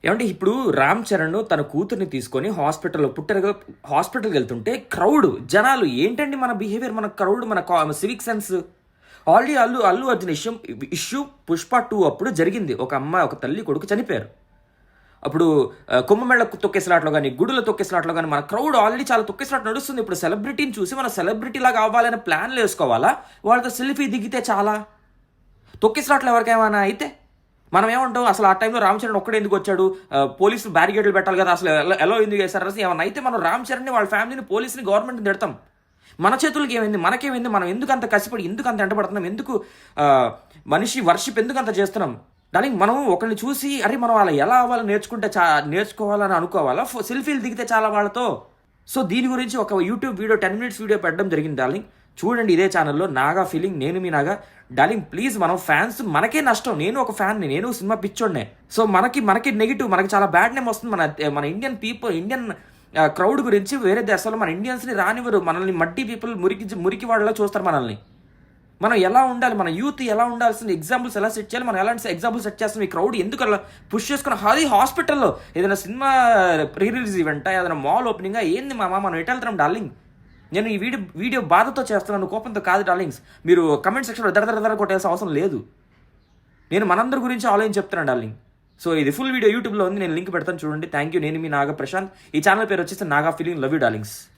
ఏమంటే ఇప్పుడు రామ్ చరణ్ తన కూతుర్ని తీసుకొని హాస్పిటల్కి వెళ్తుంటే జనాలు ఏంటండి మన బిహేవియర్, మన క్రౌడ్, మన civic sense. Already Allu Arjun issue Pushpa 2 అప్పుడు జరిగింది. ఒక తల్లి కొడుకు చనిపోయారు. అప్పుడు కుంభమేళ తొక్కేసలాట్లో కానీ, గుడుల తొక్కేసలాట్లో కానీ మన క్రౌడ్ ఆల్రెడీ చాలా తొక్కేసలాట్ నడుస్తుంది. ఇప్పుడు సెలబ్రిటీని చూసి మన సెలబ్రిటీ లాగా అవ్వాలనే ప్లాన్లు వేసుకోవాలా? వాళ్ళతో సెల్ఫీ దిగితే చాలా తొక్కేసలాట్లో ఎవరికేమైనా అయితే మనం ఏమంటాం? అసలు ఆ టైంలో రామ్ చరణ్ ఒక్కడే ఎందుకు వచ్చాడు? పోలీసులు బ్యారిగేడ్లు పెట్టాలి కదా, అసలు ఎలా ఎందుకు చేశారు? అసలు ఏమన్నా అయితే మనం రామ్ చరణ్ని, వాళ్ళ ఫ్యామిలీని, పోలీసుని, గవర్నమెంట్ని తిడతాం. మన చేతులకి ఏమైంది? మనకేమైంది? మనం ఎందుకు అంత కసిపడి, ఎందుకు అంత ఎంటపడుతున్నాం? ఎందుకు మనిషి వర్షిప్ ఎందుకు అంత చేస్తున్నాం? దానికి మనం ఒకరిని చూసి అరే మనం అలా ఎలా అవ్వాలని నేర్చుకోవాలని అనుకోవాలా? సెల్ఫీలు దిగితే చాలా వాళ్ళతో. సో దీని గురించి ఒక యూట్యూబ్ వీడియో 10 minutes వీడియో పెట్టడం జరిగింది డార్లింగ్. చూడండి ఇదే ఛానల్లో. నాగా ఫీలింగ్, నేను మీ నాగా. డార్లింగ్ ప్లీజ్, మనం ఫ్యాన్స్ మనకే నష్టం. నేను ఒక ఫ్యాన్ని, నేను సినిమా పిచ్చోడ్నే. సో మనకి నెగిటివ్, మనకి చాలా బ్యాడ్ నేమ్ వస్తుంది. మన ఇండియన్ పీపుల్, ఇండియన్ క్రౌడ్ గురించి వేరే దేశాల్లో మన ఇండియన్స్ని రానివ్వరు. మనల్ని మడ్డి పీపుల్, మురికి వాళ్ళలో చూస్తారు మనల్ని. మనం ఎలా ఉండాలి, మన యూత్ ఎలా ఉండాల్సిన ఎగ్జాంపుల్స్ ఎలా సెట్ చేయాలి, మనం ఎలాంటి ఎగ్జాంపుల్స్ సెట్ చేస్తాం? ఈ క్రౌడ్ ఎందుకు అలా పుష్ చేసుకుని అది హాస్పిటల్లో ఏదైనా సినిమా రిలీజ్ ఈవెంటా, ఏదైనా మాల్ ఓపెనింగా ఏంది మనం ఎటు వెళ్తున్నాం డార్లింగ్? నేను ఈ వీడియో బాధతో చేస్తున్నాను, కోపంతో కాదు డార్లింగ్స్. మీరు కమెంట్ సెక్షన్లో దర కొట్టాల్సిన అవసరం లేదు. నేను మనందరి గురించి ఆలోచన చెప్తున్నాను డార్లింగ్. సో ఇది ఫుల్ వీడియో యూట్యూబ్లో ఉంది, నేను లింక్ పెడతాను చూడండి. Thank you. నేను మీ నాగా ప్రశాంత్. ఈ ఛానల్ పేరు వచ్చేసి Naga feeling. Love you darlings.